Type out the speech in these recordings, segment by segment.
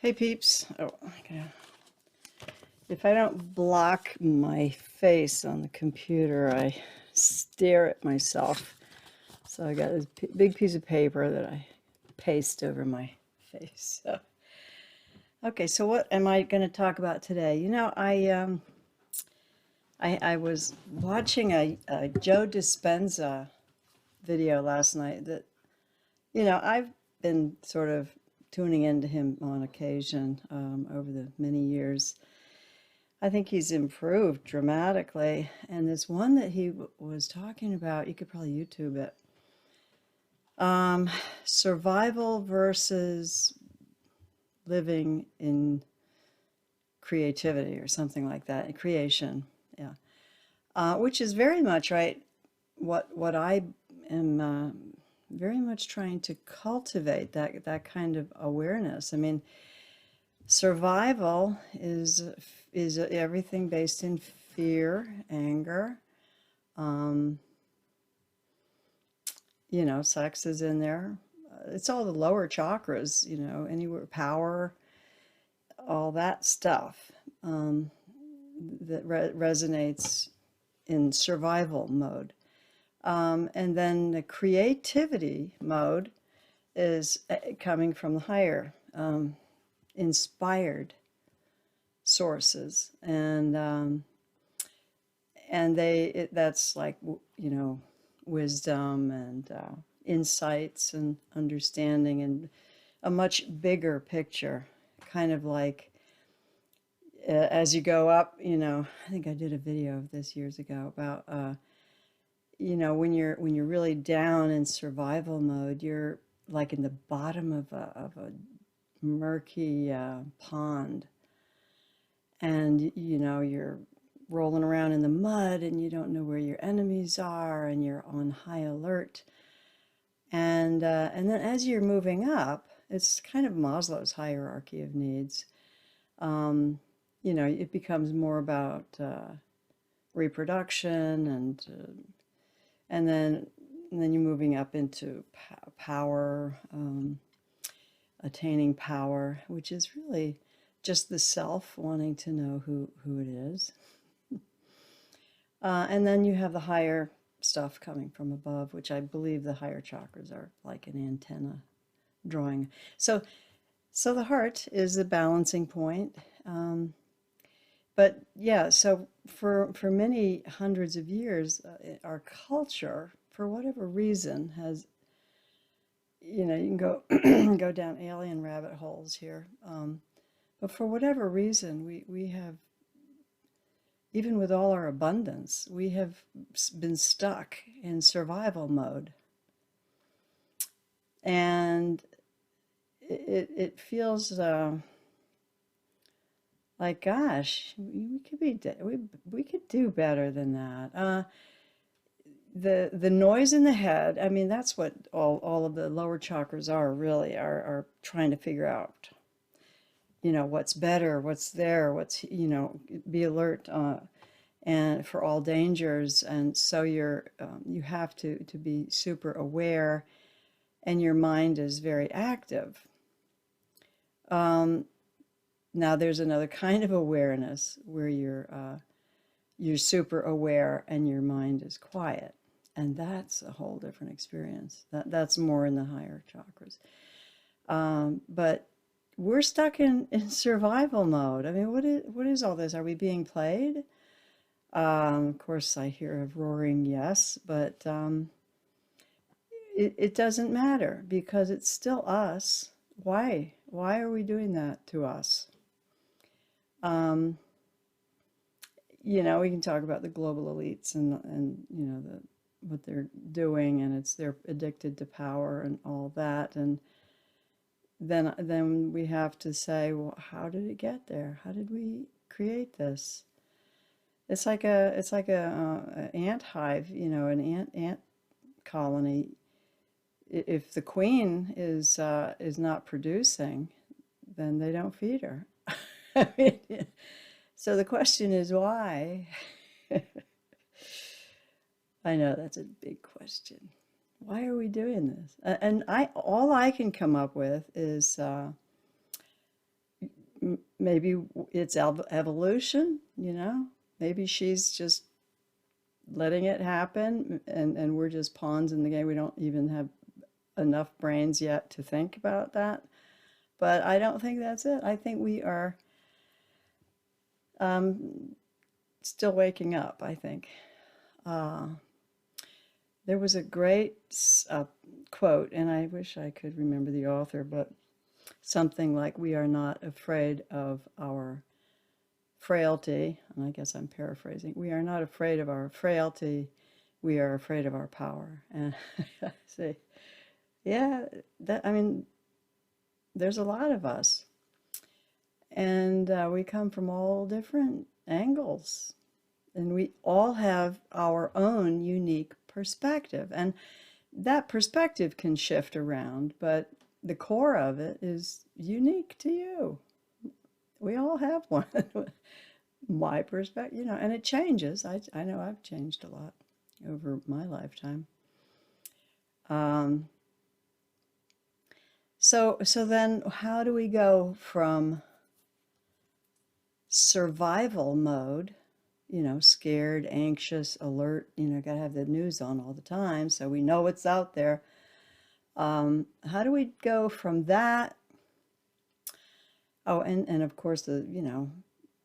Hey peeps. If I don't block my face on the computer, I stare at myself. So I got this big piece of paper that I paste over my face. Okay, so what am I going to talk about today? I was watching a Joe Dispenza video last night that, I've been sort of tuning into him on occasion over the many years. I think he's improved dramatically. And this one that he was talking about, you could probably YouTube it. Survival versus living in creativity or something like that. Creation, yeah. Which is very much right. What I am very much trying to cultivate that kind of awareness. I mean, survival is everything based in fear, anger. Sex is in there. It's all the lower chakras, anywhere, power, all that stuff that resonates in survival mode. And then the creativity mode is coming from the higher, inspired sources, and that's like wisdom and insights and understanding and a much bigger picture, kind of like as you go up. I think I did a video of this years ago about when you're really down in survival mode, you're like in the bottom of a murky pond, and you're rolling around in the mud and you don't know where your enemies are and you're on high alert. And then as you're moving up, it's kind of Maslow's hierarchy of needs. It becomes more about reproduction and then you're moving up into power, attaining power, which is really just the self wanting to know who it is. And then you have the higher stuff coming from above, which I believe the higher chakras are like an antenna drawing. So the heart is the balancing point. But yeah, so for many hundreds of years, our culture, for whatever reason, has, you can go go down alien rabbit holes here. But for whatever reason, we have, even with all our abundance, we have been stuck in survival mode. And it feels like, gosh, we could do better than that. The noise in the head, I mean, that's what all of the lower chakras are really, are trying to figure out. What's better, what's there, be alert and for all dangers. And so you have to be super aware, and your mind is very active. Now there's another kind of awareness where you're super aware and your mind is quiet, and that's a whole different experience. That's more in the higher chakras. But we're stuck in survival mode. I mean, what is all this? Are we being played? Of course, I hear a roaring yes, but it doesn't matter because it's still us. Why? Why are we doing that to us? We can talk about the global elites and what they're doing, and they're addicted to power and all that, and then we have to say, well, how did it get there? How did we create this? It's like a ant hive, an ant colony. If the queen is not producing, then they don't feed her. I mean, so the question is why? I know that's a big question. Why are we doing this? And all I can come up with is maybe it's evolution, you know? Maybe she's just letting it happen, and we're just pawns in the game. We don't even have enough brains yet to think about that. But I don't think that's it. I think we are um, still waking up, I think. Uh, there was a great quote, and I wish I could remember the author, but something like, "We are not afraid of our frailty," and I guess I'm paraphrasing. "We are not afraid of our frailty, we are afraid of our power." And I say, yeah, that, I mean, there's a lot of us, and we come from all different angles, and we all have our own unique perspective, and that perspective can shift around, but the core of it is unique to you. We all have one. My perspective, you know, and it changes. I know I've changed a lot over my lifetime. Um, so then how do we go from survival mode, you know, scared, anxious, alert, you know, gotta have the news on all the time so we know what's out there. How do we go from that? Oh, and of course you know,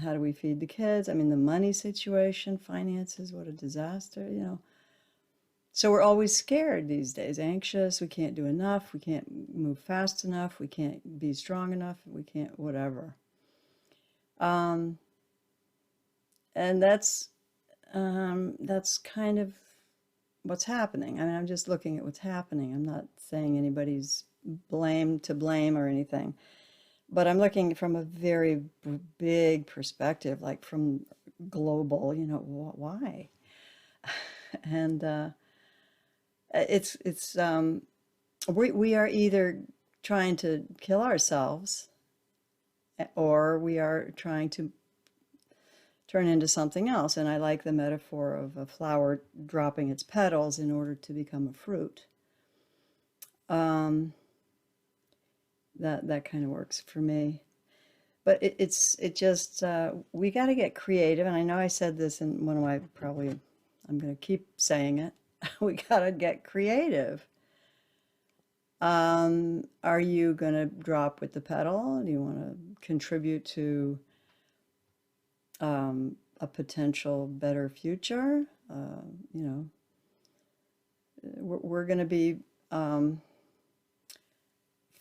how do we feed the kids? I mean, the money situation, finances, what a disaster, you know. So we're always scared these days, anxious, we can't do enough, we can't move fast enough, we can't be strong enough, we can't whatever. Um, and that's kind of what's happening. I mean, I'm just looking at what's happening. I'm not saying anybody's blame or anything, but I'm looking from a very big perspective, like from global, you know, why? And it's we are either trying to kill ourselves or we are trying to turn into something else. And I like the metaphor of a flower dropping its petals in order to become a fruit. Um, that kind of works for me. But it just we got to get creative. And I know I said this in one of my, probably I'm going to keep saying it. We got to get creative. Are you going to drop with the pedal? Do you want to contribute to a potential better future? You know, we're going to be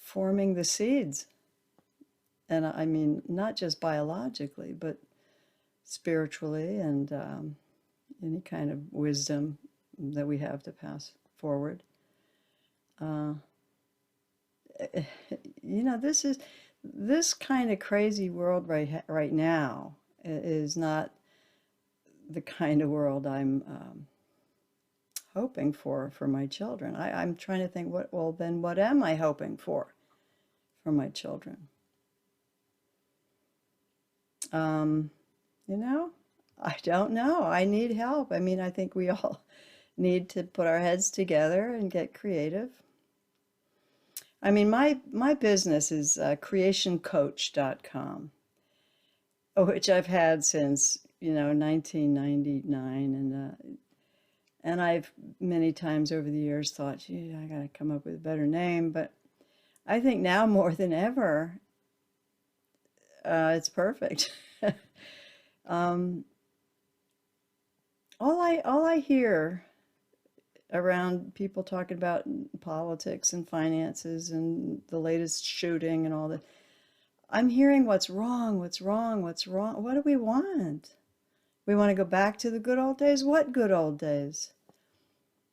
forming the seeds. And I mean, not just biologically, but spiritually and any kind of wisdom that we have to pass forward. Uh, you know, this kind of crazy world right now is not the kind of world I'm hoping for my children. I'm trying to think, well, then what am I hoping for my children? You know, I don't know. I need help. I mean, I think we all need to put our heads together and get creative. I mean, my business is creationcoach.com, which I've had since, you know, 1999, and I've many times over the years thought, gee, I got to come up with a better name, but I think now more than ever, it's perfect. um, all I hear around people talking about politics and finances and the latest shooting and all that, I'm hearing what's wrong, what's wrong, what's wrong. What do we want? We want to go back to the good old days? What good old days?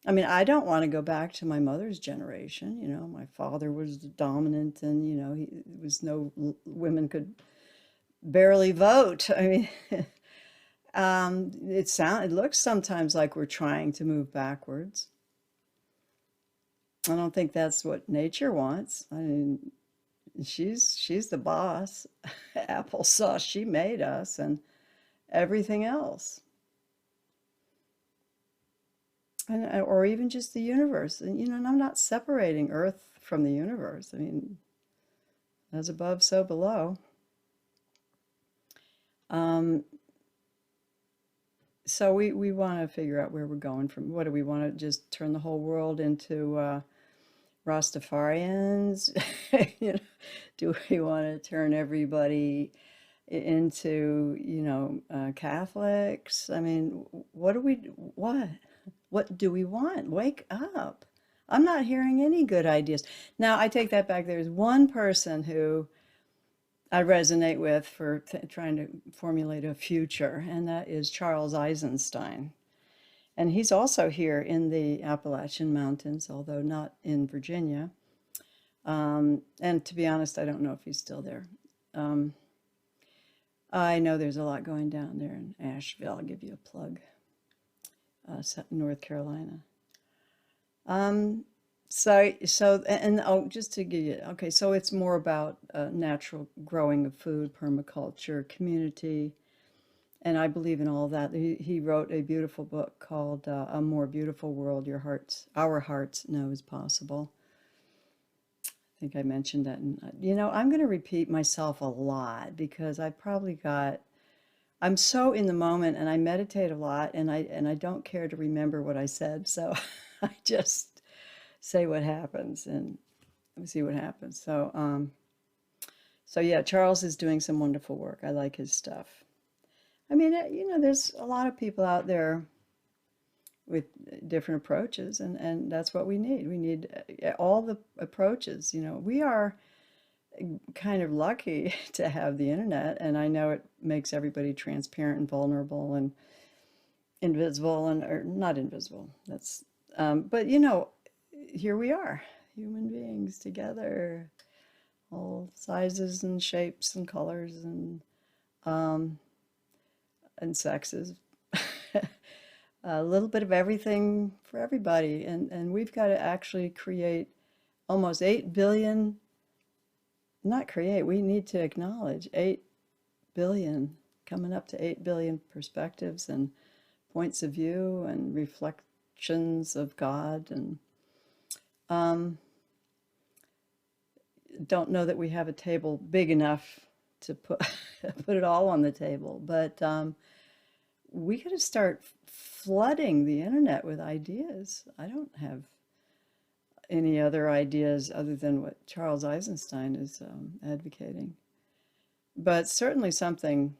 I mean, I don't want to go back to my mother's generation. You know, my father was dominant, and you know, there was no women could barely vote. I mean, it looks sometimes like we're trying to move backwards. I don't think that's what nature wants. I mean, she's the boss. Applesauce, she made us, and everything else. And, or even just the universe. And, you know, and I'm not separating Earth from the universe. I mean, as above, so below. Um, so we want to figure out where we're going from. What do we want to just turn the whole world into Rastafarians? You know, do we want to turn everybody into, Catholics? I mean, what do we want? Wake up. I'm not hearing any good ideas. Now, I take that back. There's one person who I resonate with for trying to formulate a future, and that is Charles Eisenstein. And he's also here in the Appalachian Mountains, although not in Virginia. And to be honest, I don't know if he's still there. Um, I know there's a lot going down there in Asheville. I'll give you a plug, North Carolina. Um, and oh, just to give you, okay, so it's more about natural growing of food, permaculture, community, and I believe in all of that. He wrote a beautiful book called A More Beautiful World Our Hearts Know Is Possible. I think I mentioned that. And, I'm going to repeat myself a lot because I'm so in the moment and I meditate a lot and I don't care to remember what I said. So I just say what happens and we see what happens. So yeah, Charles is doing some wonderful work. I like his stuff. I mean, there's a lot of people out there with different approaches, and that's what we need. We need all the approaches. We are kind of lucky to have the internet, and I know it makes everybody transparent and vulnerable and invisible, or not invisible. But here we are, human beings together, all sizes and shapes and colors um, and sexes. A little bit of everything for everybody. And we've got to actually create almost 8 billion, not create, we need to acknowledge 8 billion, coming up to 8 billion perspectives and points of view and reflections of God. And don't know that we have a table big enough to put it all on the table, but we got to start flooding the internet with ideas. I don't have any other ideas other than what Charles Eisenstein is advocating, but certainly something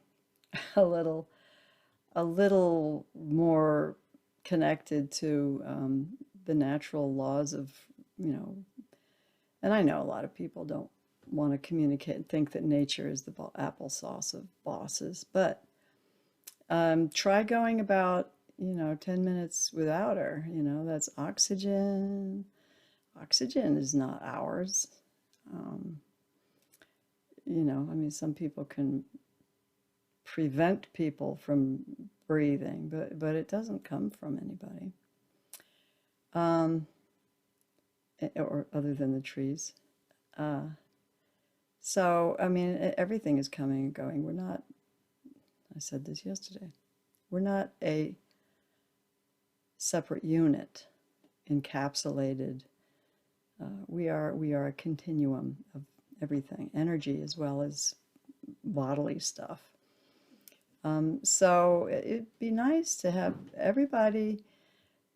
a little a little more connected to the natural laws of, you know, and I know a lot of people don't want to communicate and think that nature is the applesauce of bosses, but try going about, 10 minutes without her. That's oxygen. Oxygen is not ours. Um, I mean, some people can prevent people from breathing, but it doesn't come from anybody, um, or other than the trees. Uh, so, I mean, everything is coming and going. We're not, I said this yesterday, we're not a separate unit encapsulated. We are a continuum of everything, energy as well as bodily stuff. So it'd be nice to have everybody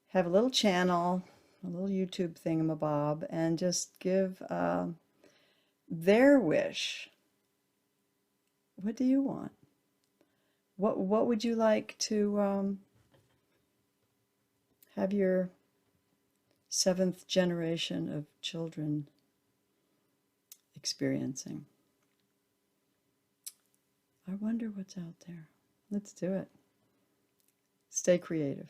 have a little channel, a little YouTube thingamabob, and just give their wish. What do you want? What would you like to have your seventh generation of children experiencing? I wonder what's out there. Let's do it. Stay creative.